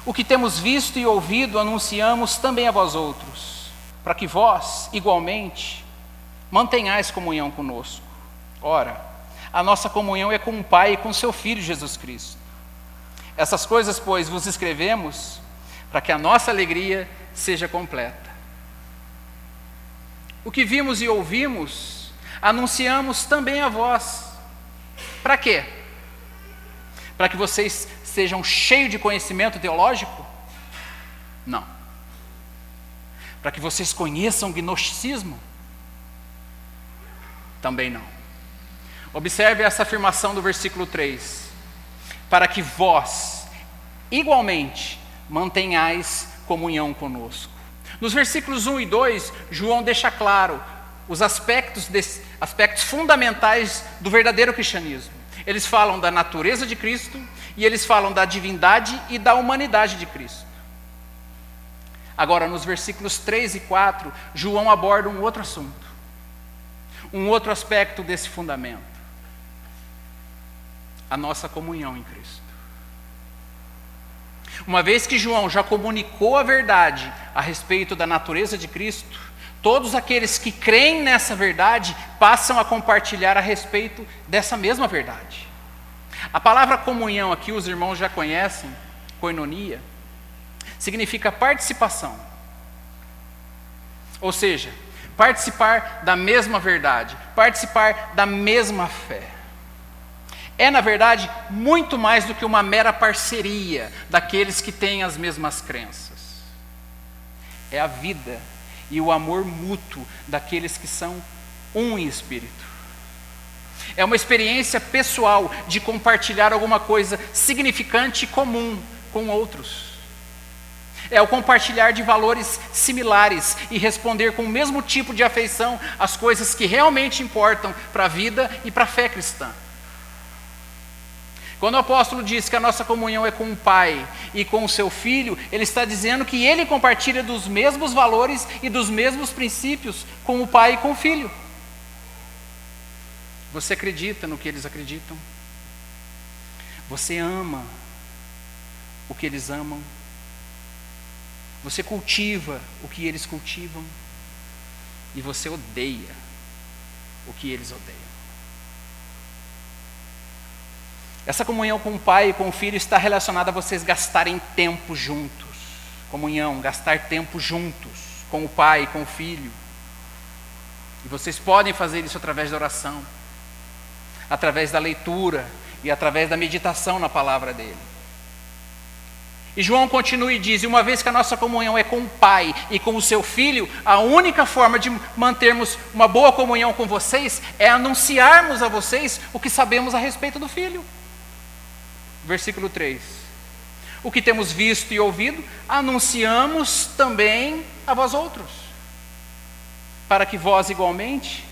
O que temos visto e ouvido anunciamos também a vós outros, para que vós, igualmente, mantenhais comunhão conosco. Ora, a nossa comunhão é com o Pai e com seu Filho Jesus Cristo. Essas coisas, pois, vos escrevemos para que a nossa alegria seja completa. O que vimos e ouvimos, anunciamos também a vós. Para quê? Para que vocês sejam cheios de conhecimento teológico? Não. Para que vocês conheçam o gnosticismo? Também não. Observe essa afirmação do versículo 3. Para que vós, igualmente, mantenhais comunhão conosco. Nos versículos 1 e 2, João deixa claro os aspectos fundamentais do verdadeiro cristianismo. Eles falam da natureza de Cristo e eles falam da divindade e da humanidade de Cristo. Agora, nos versículos 3 e 4, João aborda um outro assunto, um outro aspecto desse fundamento: a nossa comunhão em Cristo. Uma vez que João já comunicou a verdade a respeito da natureza de Cristo, todos aqueles que creem nessa verdade passam a compartilhar a respeito dessa mesma verdade. A palavra comunhão aqui, os irmãos já conhecem, koinonia, significa participação. Ou seja, participar da mesma verdade, participar da mesma fé. É, na verdade, muito mais do que uma mera parceria daqueles que têm as mesmas crenças. É a vida e o amor mútuo daqueles que são um em espírito. É uma experiência pessoal de compartilhar alguma coisa significante e comum com outros. É o compartilhar de valores similares e responder com o mesmo tipo de afeição às coisas que realmente importam para a vida e para a fé cristã. Quando o apóstolo diz que a nossa comunhão é com o Pai e com o seu Filho, ele está dizendo que ele compartilha dos mesmos valores e dos mesmos princípios com o Pai e com o Filho. Você acredita no que eles acreditam? Você ama o que eles amam? Você cultiva o que eles cultivam? E você odeia o que eles odeiam? Essa comunhão com o Pai e com o Filho está relacionada a vocês gastarem tempo juntos. Comunhão, gastar tempo juntos com o Pai e com o Filho. E vocês podem fazer isso através da oração, através da leitura e através da meditação na palavra dele. E João continua e diz: e uma vez que a nossa comunhão é com o Pai e com o seu Filho, a única forma de mantermos uma boa comunhão com vocês é anunciarmos a vocês o que sabemos a respeito do Filho. Versículo 3. O que temos visto e ouvido, anunciamos também a vós outros, para que vós igualmente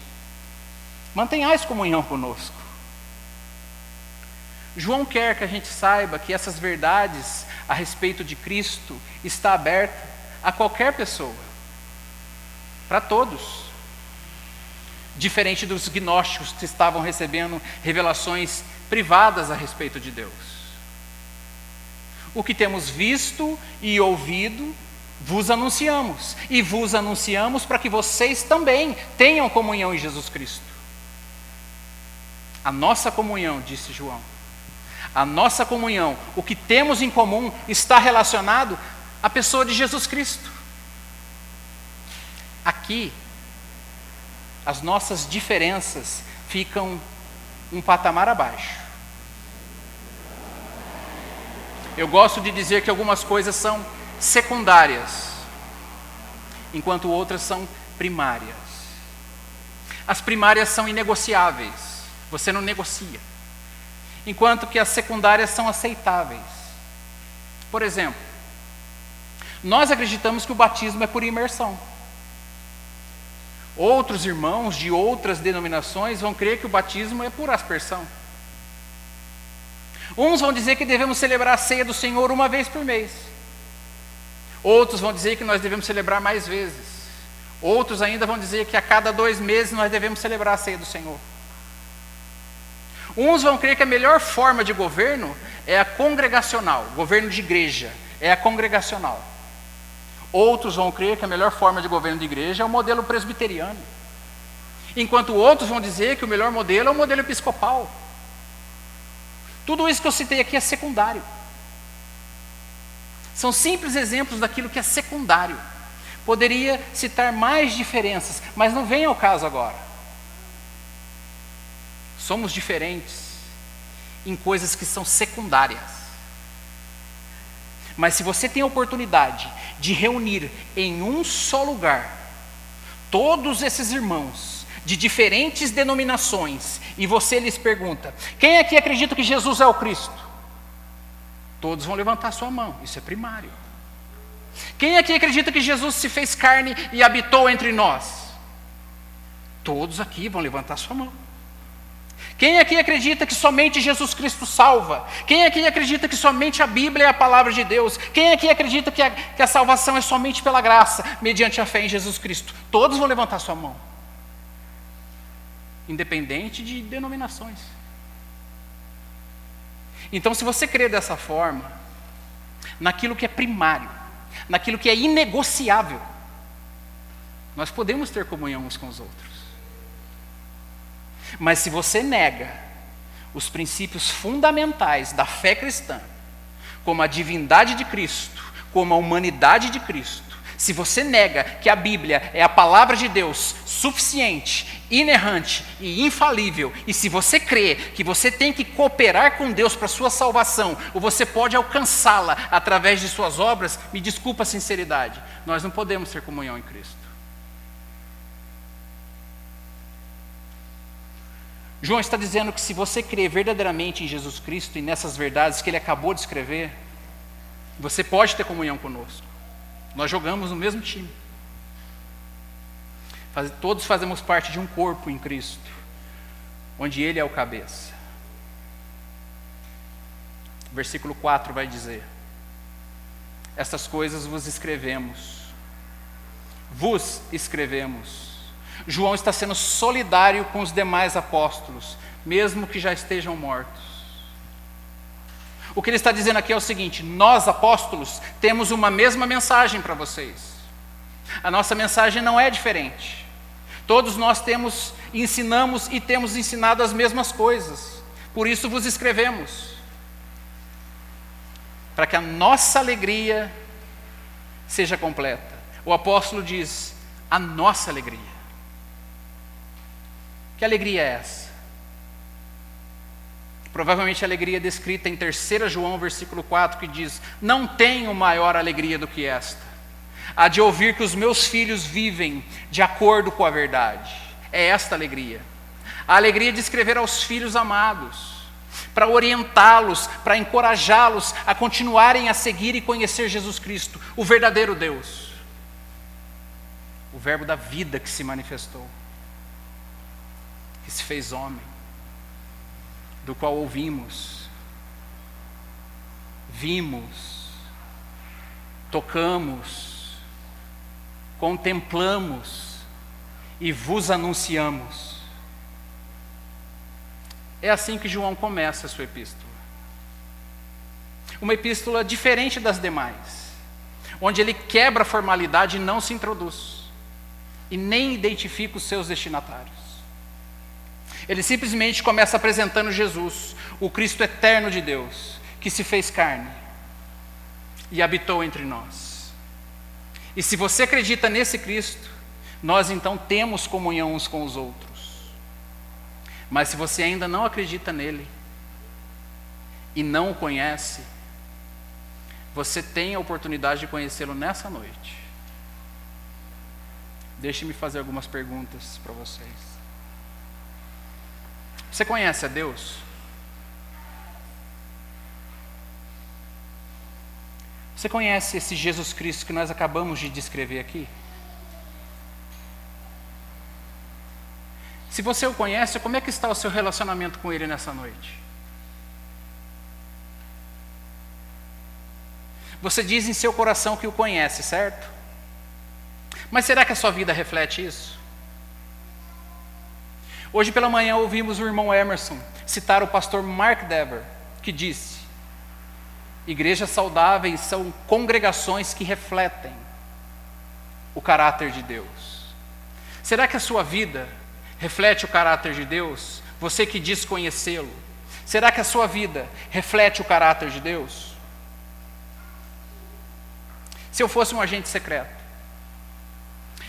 mantenhais comunhão conosco. João quer que a gente saiba que essas verdades a respeito de Cristo está aberta a qualquer pessoa, para todos. Diferente dos gnósticos que estavam recebendo revelações privadas a respeito de Deus. O que temos visto e ouvido, vos anunciamos. E vos anunciamos para que vocês também tenham comunhão em Jesus Cristo. A nossa comunhão, disse João, a nossa comunhão, o que temos em comum, está relacionado à pessoa de Jesus Cristo. Aqui, as nossas diferenças ficam um patamar abaixo. Eu gosto de dizer que algumas coisas são secundárias, enquanto outras são primárias. As primárias são inegociáveis, você não negocia, enquanto que as secundárias são aceitáveis. Por exemplo, nós acreditamos que o batismo é por imersão. Outros irmãos de outras denominações vão crer que o batismo é por aspersão. Uns vão dizer que devemos celebrar a ceia do Senhor uma vez por mês. Outros vão dizer que nós devemos celebrar mais vezes. Outros ainda vão dizer que a cada 2 meses nós devemos celebrar a ceia do Senhor. Uns vão crer que a melhor forma de governo é a congregacional, governo de igreja, é a congregacional. Outros vão crer que a melhor forma de governo de igreja é o modelo presbiteriano. Enquanto outros vão dizer que o melhor modelo é o modelo episcopal. Tudo isso que eu citei aqui é secundário. São simples exemplos daquilo que é secundário. Poderia citar mais diferenças, mas não vem ao caso agora. Somos diferentes em coisas que são secundárias. Mas se você tem a oportunidade de reunir em um só lugar todos esses irmãos de diferentes denominações e você lhes pergunta: quem aqui acredita que Jesus é o Cristo? Todos vão levantar sua mão, isso é primário. Quem aqui acredita que Jesus se fez carne e habitou entre nós? Todos aqui vão levantar sua mão. Quem aqui acredita que somente Jesus Cristo salva? Quem aqui acredita que somente a Bíblia é a palavra de Deus? Quem aqui acredita que a salvação é somente pela graça, mediante a fé em Jesus Cristo? Todos vão levantar sua mão, independente de denominações. Então, se você crê dessa forma, naquilo que é primário, naquilo que é inegociável, nós podemos ter comunhão uns com os outros. Mas se você nega os princípios fundamentais da fé cristã, como a divindade de Cristo, como a humanidade de Cristo, se você nega que a Bíblia é a palavra de Deus suficiente, inerrante e infalível, e se você crê que você tem que cooperar com Deus para a sua salvação, ou você pode alcançá-la através de suas obras, me desculpa a sinceridade, nós não podemos ter comunhão em Cristo. João está dizendo que se você crê verdadeiramente em Jesus Cristo e nessas verdades que ele acabou de escrever, você pode ter comunhão conosco. Nós jogamos no mesmo time. Todos fazemos parte de um corpo em Cristo, onde ele é o cabeça. Versículo 4 vai dizer: estas coisas vos escrevemos. João está sendo solidário com os demais apóstolos, mesmo que já estejam mortos. O que ele está dizendo aqui é o seguinte: nós, apóstolos, temos uma mesma mensagem para vocês. A nossa mensagem não é diferente. Todos nós ensinamos e temos ensinado as mesmas coisas. Por isso vos escrevemos, para que a nossa alegria seja completa. O apóstolo diz: a nossa alegria. Que alegria é essa? Provavelmente a alegria descrita em 3 João, versículo 4, que diz: não tenho maior alegria do que esta, a de ouvir que os meus filhos vivem de acordo com a verdade. É esta alegria. A alegria de escrever aos filhos amados, para orientá-los, para encorajá-los a continuarem a seguir e conhecer Jesus Cristo, o verdadeiro Deus, o verbo da vida que se manifestou, que se fez homem, do qual ouvimos vimos, tocamos, contemplamos e vos anunciamos. É assim que João começa a sua epístola. Uma epístola diferente das demais, onde ele quebra a formalidade e não se introduz, e nem identifica os seus destinatários. Ele simplesmente começa apresentando Jesus, o Cristo eterno de Deus, que se fez carne e habitou entre nós. E se você acredita nesse Cristo, nós então temos comunhão uns com os outros. Mas se você ainda não acredita nele e não o conhece, você tem a oportunidade de conhecê-lo nessa noite. Deixe-me fazer algumas perguntas para vocês. Você conhece a Deus? Você conhece esse Jesus Cristo que nós acabamos de descrever aqui? Se você o conhece, como é que está o seu relacionamento com Ele nessa noite? Você diz em seu coração que o conhece, certo? Mas será que a sua vida reflete isso? Hoje pela manhã ouvimos o irmão Emerson citar o pastor Mark Dever, que disse: igrejas saudáveis são congregações que refletem o caráter de Deus. Será que a sua vida reflete o caráter de Deus? Você que diz conhecê-lo, será que a sua vida reflete o caráter de Deus? Se eu fosse um agente secreto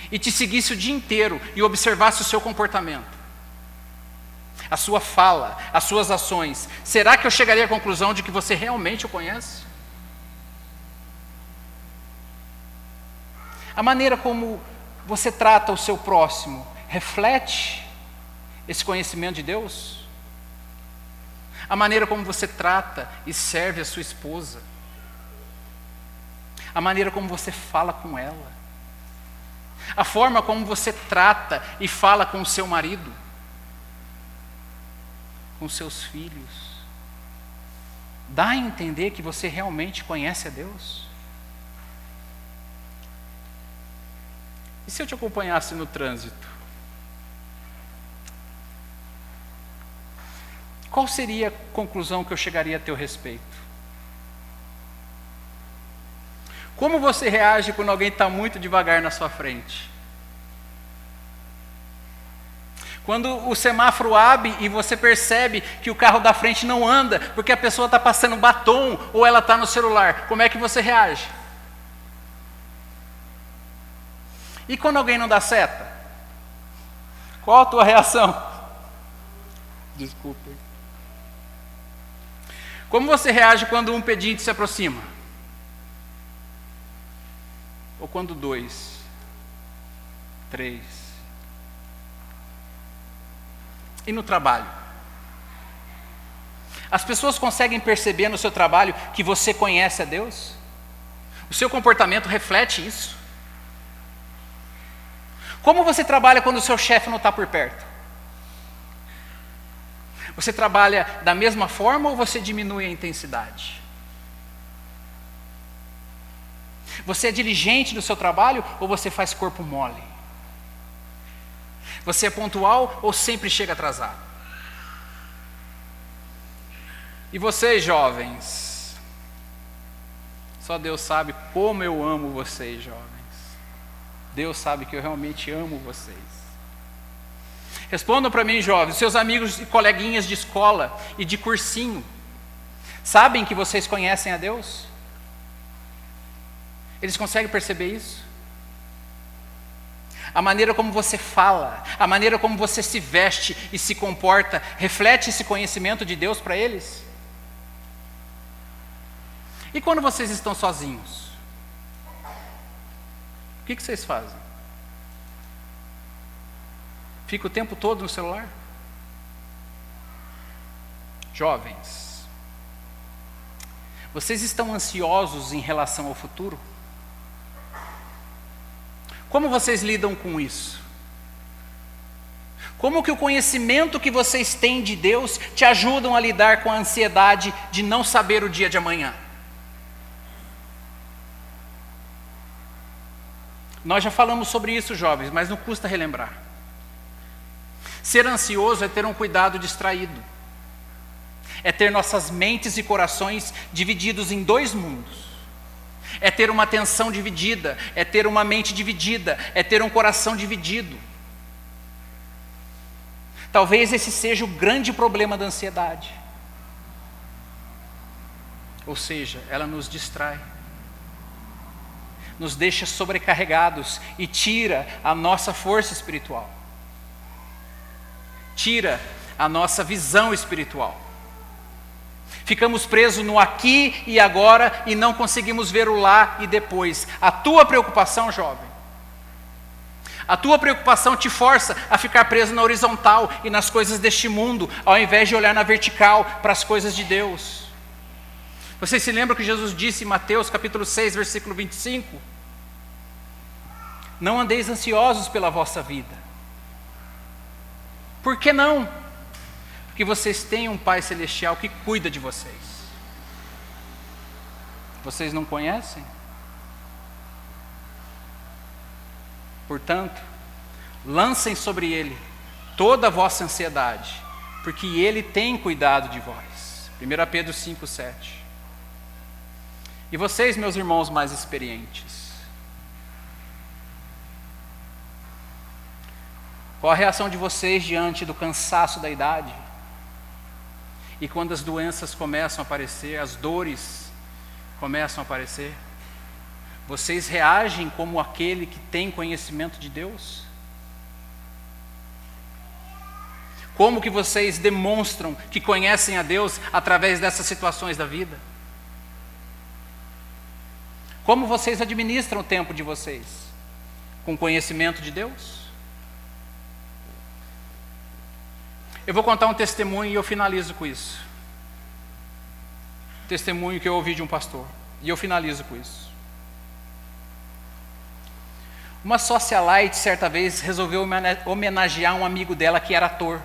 e te seguisse o dia inteiro e observasse o seu comportamento, a sua fala, as suas ações, será que eu chegaria à conclusão de que você realmente o conhece? A maneira como você trata o seu próximo reflete esse conhecimento de Deus? A maneira como você trata e serve a sua esposa, a maneira como você fala com ela, a forma como você trata e fala com o seu marido, com seus filhos, dá a entender que você realmente conhece a Deus? E se eu te acompanhasse no trânsito? Qual seria a conclusão que eu chegaria a teu respeito? Como você reage quando alguém está muito devagar na sua frente? Quando o semáforo abre e você percebe que o carro da frente não anda, porque a pessoa está passando batom ou ela está no celular, como é que você reage? E quando alguém não dá seta? Qual a tua reação? Desculpa. Como você reage quando um pedinte se aproxima? Ou quando 2, 3? E no trabalho? As pessoas conseguem perceber no seu trabalho que você conhece a Deus? O seu comportamento reflete isso? Como você trabalha quando o seu chefe não está por perto? Você trabalha da mesma forma ou você diminui a intensidade? Você é diligente no seu trabalho ou você faz corpo mole? Você é pontual ou sempre chega atrasado? E vocês, jovens? Só Deus sabe como eu amo vocês, jovens. Deus sabe que eu realmente amo vocês. Respondam para mim, jovens, seus amigos e coleguinhas de escola e de cursinho, sabem que vocês conhecem a Deus? Eles conseguem perceber isso? A maneira como você fala, a maneira como você se veste e se comporta, reflete esse conhecimento de Deus para eles? E quando vocês estão sozinhos? O que vocês fazem? Fica o tempo todo no celular? Jovens, vocês estão ansiosos em relação ao futuro? Como vocês lidam com isso? Como que o conhecimento que vocês têm de Deus te ajudam a lidar com a ansiedade de não saber o dia de amanhã? Nós já falamos sobre isso, jovens, mas não custa relembrar. Ser ansioso é ter um cuidado distraído. É ter nossas mentes e corações divididos em dois mundos. É ter uma atenção dividida, é ter uma mente dividida, é ter um coração dividido. Talvez esse seja o grande problema da ansiedade. Ou seja, ela nos distrai, nos deixa sobrecarregados e tira a nossa força espiritual, tira a nossa visão espiritual. Ficamos presos no aqui e agora e não conseguimos ver o lá e depois. A tua preocupação, jovem, a tua preocupação te força a ficar preso na horizontal e nas coisas deste mundo, ao invés de olhar na vertical para as coisas de Deus. Vocês se lembram que Jesus disse em Mateus capítulo 6, versículo 25? Não andeis ansiosos pela vossa vida. Por que não? Porque vocês têm um Pai Celestial que cuida de vocês. Vocês não conhecem? Portanto, lancem sobre Ele toda a vossa ansiedade, porque Ele tem cuidado de vós. 1 Pedro 5, 7. E vocês, meus irmãos mais experientes, qual a reação de vocês diante do cansaço da idade? E quando as doenças começam a aparecer, as dores começam a aparecer, vocês reagem como aquele que tem conhecimento de Deus? Como que vocês demonstram que conhecem a Deus através dessas situações da vida? Como vocês administram o tempo de vocês? Com conhecimento de Deus? Eu vou contar um testemunho e eu finalizo com isso. Testemunho que eu ouvi de um pastor. E eu finalizo com isso. Uma socialite, certa vez, resolveu homenagear um amigo dela que era ator.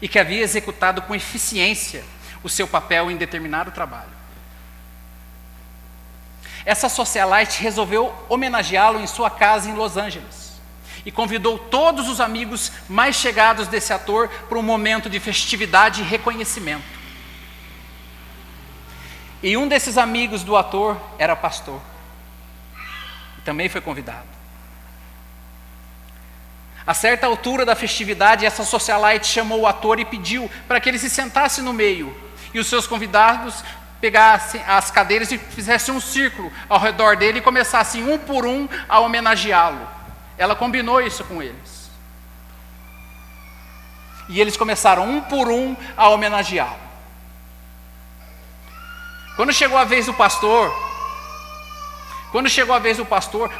E que havia executado com eficiência o seu papel em determinado trabalho. Essa socialite resolveu homenageá-lo em sua casa em Los Angeles. E convidou todos os amigos mais chegados desse ator para um momento de festividade e reconhecimento. E um desses amigos do ator era pastor. E também foi convidado. A certa altura da festividade, essa socialite chamou o ator e pediu para que ele se sentasse no meio. E os seus convidados pegassem as cadeiras e fizessem um círculo ao redor dele e começassem um por um a homenageá-lo. Ela combinou isso com eles. E eles começaram um por um a homenageá-lo. Quando chegou a vez do pastor,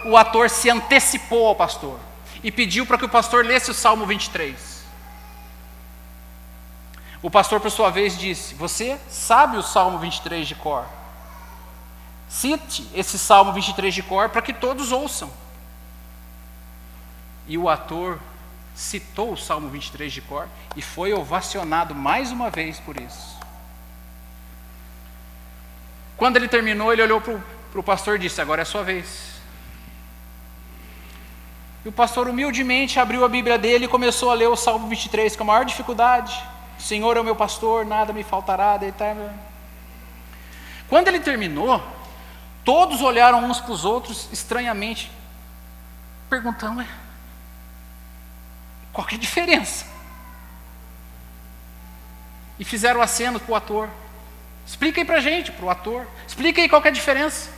o ator se antecipou ao pastor e pediu para que o pastor lesse o Salmo 23. O pastor, por sua vez, disse: você sabe o Salmo 23 de cor? Cite esse Salmo 23 de cor para que todos ouçam. E o ator citou o Salmo 23 de cor e foi ovacionado mais uma vez por isso. Quando ele terminou, ele olhou para o pastor e disse: agora é a sua vez. E o pastor humildemente abriu a Bíblia dele e começou a ler o Salmo 23 com a maior dificuldade. O Senhor é o meu pastor, nada me faltará. Quando ele terminou, todos olharam uns para os outros estranhamente, perguntando: qual que é a diferença? E fizeram aceno para o ator. Explica aí para a gente, para o ator. Explica aí qual que é a diferença.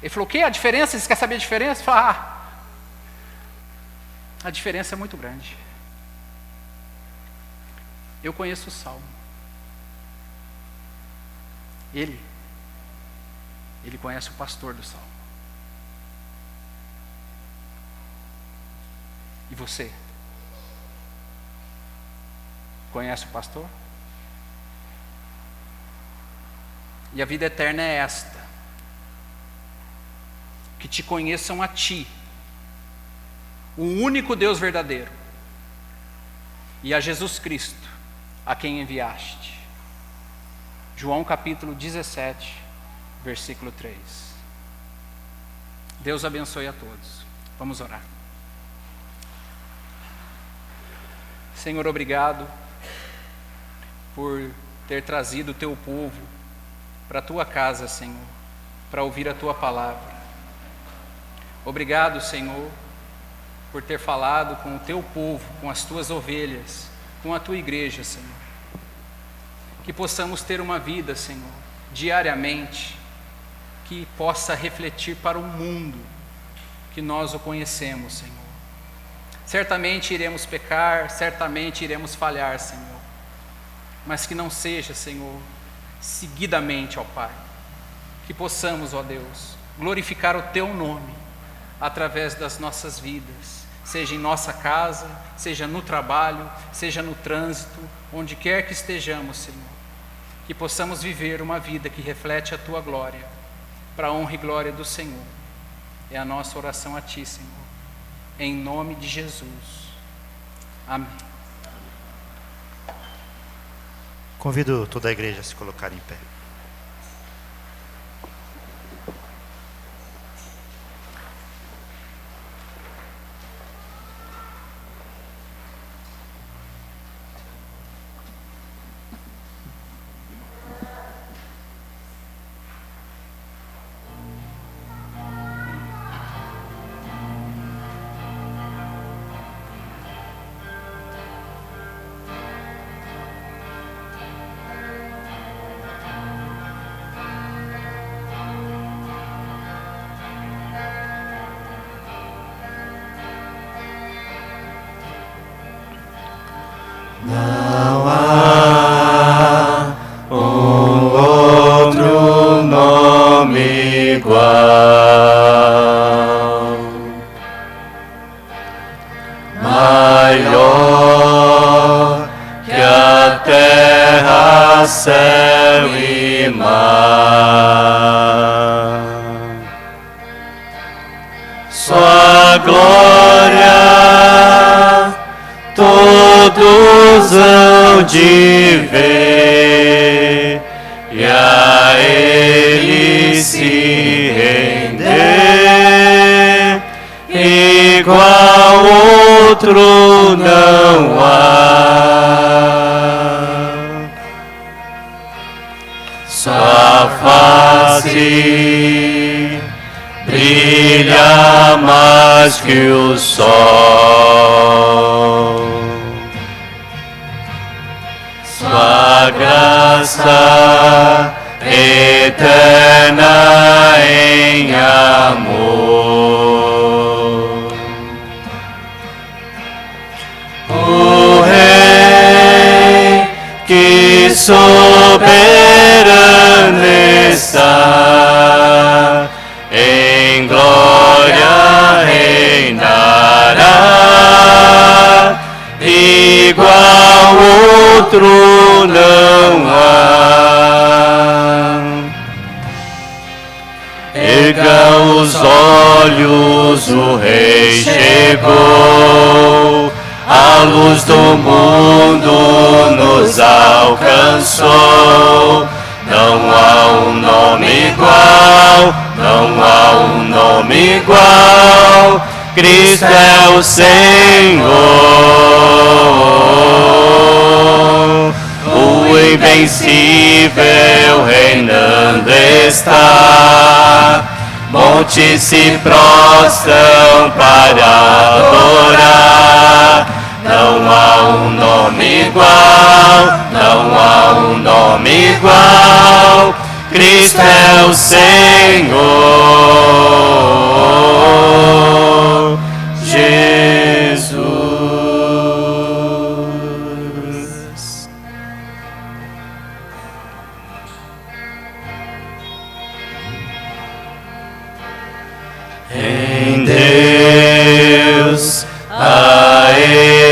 Ele falou: o quê? A diferença? Vocês querem saber a diferença? Ele falou: a diferença é muito grande. Eu conheço o Salmo. Ele conhece o pastor do Salmo. E você? Conhece o pastor? E a vida eterna é esta: que te conheçam a ti, o único Deus verdadeiro, e a Jesus Cristo, a quem enviaste. João capítulo 17, versículo 3. Deus abençoe a todos. Vamos orar. Senhor, obrigado por ter trazido o teu povo para a tua casa, Senhor, para ouvir a tua palavra. Obrigado, Senhor, por ter falado com o teu povo, com as tuas ovelhas, com a tua igreja, Senhor. Que possamos ter uma vida, Senhor, diariamente, que possa refletir para o mundo que nós o conhecemos, Senhor. Certamente iremos pecar, certamente iremos falhar, Senhor, mas que não seja, Senhor, seguidamente, ó Pai. Que possamos, ó Deus, glorificar o teu nome através das nossas vidas, seja em nossa casa, seja no trabalho, seja no trânsito, onde quer que estejamos, Senhor. Que possamos viver uma vida que reflete a tua glória, para a honra e glória do Senhor. É a nossa oração a ti, Senhor, em nome de Jesus. Amém. Convido toda a igreja a se colocar em pé. Não há outro nome igual, maior que a terra, céu e mar. Sua glória todos hão de ver e a Ele se render. Igual outro não há. Sua face brilha mais que o sol. Sua graça eterna em amor. O Rei que soberano está, em glória reinará. Igual outro não há. Erga os olhos, o Rei chegou, a luz do mundo nos alcançou. Não há um nome igual, não há um nome igual. Cristo é o Senhor, o invencível reinando está. Montes se prostram para adorar. Não há um nome igual, não há um nome igual. Cristo é o Senhor, Jesus. Em Deus a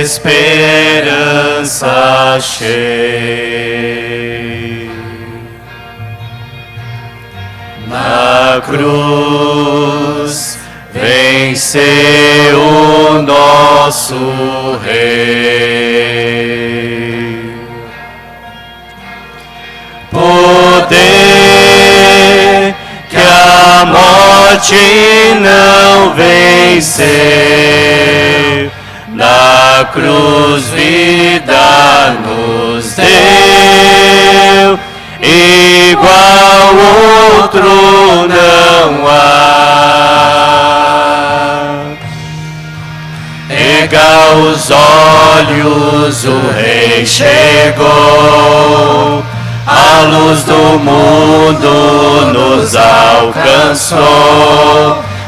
esperança achei. Na cruz venceu o nosso Rei. Poder que a morte não venceu. Na cruz vida nos deu, igual outro não há. Erga os olhos, o Rei chegou, a luz do mundo nos alcançou.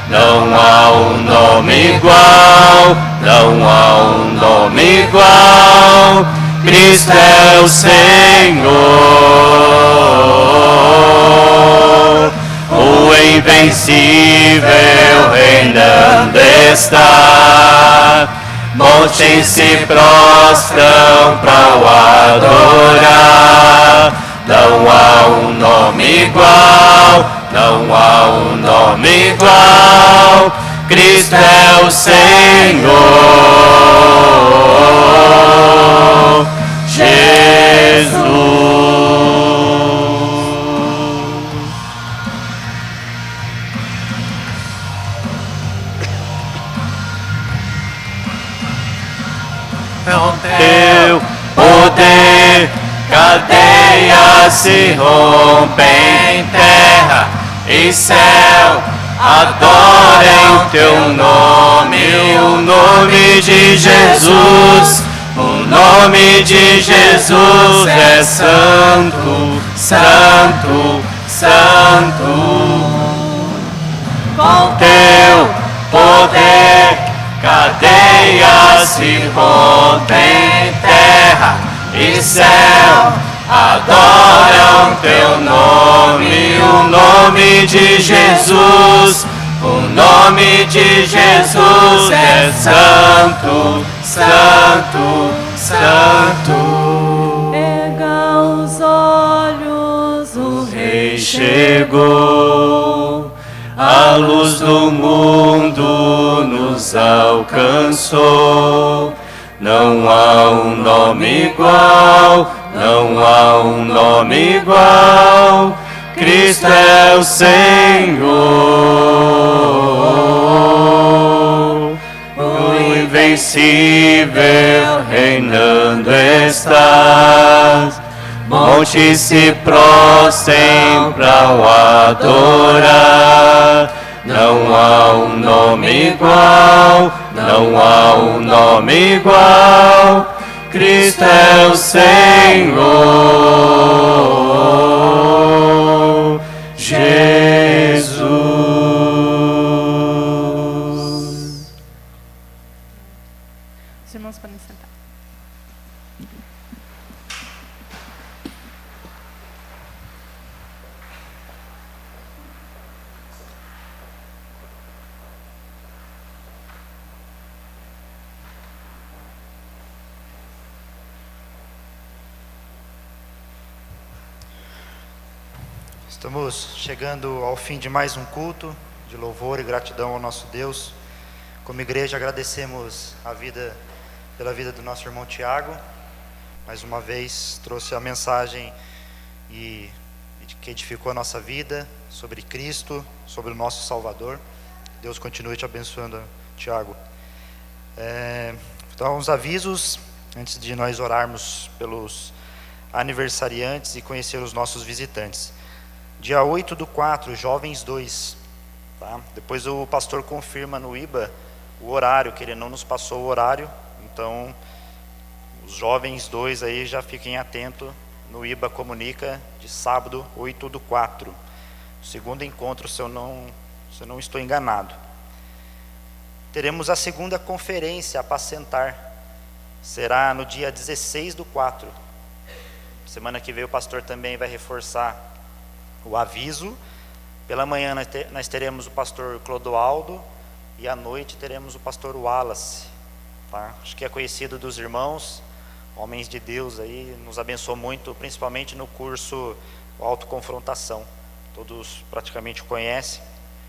Não há um nome igual, não há um nome igual, Cristo é o Senhor. O invencível reinando está, montes se prostram para o adorar. Não há um nome igual, não há um nome igual, Cristo é o Senhor, Jesus. Com teu poder, cadeias se rompem, terra e céu adorem teu nome, o nome de Jesus. O nome de Jesus é santo, santo, santo. Com teu poder, cadeias se rompem, terra e céu adoram teu nome, o nome de Jesus. O nome de Jesus é santo, santo, santo. Erga os olhos, o Rei Chegou, a luz do mundo nos alcançou. Não há um nome igual, não há um nome igual, Cristo é o Senhor. O invencível reinando estás, montes se prostrem para o adorar. Não há um nome igual, não há um nome igual, Cristo é o Senhor, Jesus. Os irmãos podem sentar. Estamos chegando ao fim de mais um culto de louvor e gratidão ao nosso Deus. Como igreja agradecemos pela vida do nosso irmão Tiago. Mais uma vez trouxe a mensagem que edificou a nossa vida sobre Cristo, sobre o nosso Salvador. Deus continue te abençoando, Tiago. Então, uns avisos antes de nós orarmos pelos aniversariantes e conhecer os nossos visitantes. Dia 8/4, Jovens 2, tá? Depois o pastor confirma no IBA o horário, que ele não nos passou o horário. Então, os Jovens 2 aí já fiquem atentos, no IBA comunica, de sábado 8/4. O segundo encontro, se eu não estou enganado. Teremos a segunda conferência, Apacentar. Será no dia 16/4. Semana que vem o pastor também vai reforçar o aviso. Pela manhã nós teremos o pastor Clodoaldo e à noite teremos o pastor Wallace, tá? Acho que é conhecido dos irmãos, homens de Deus aí, nos abençoou muito, principalmente no curso Autoconfrontação. Todos praticamente o conhecem.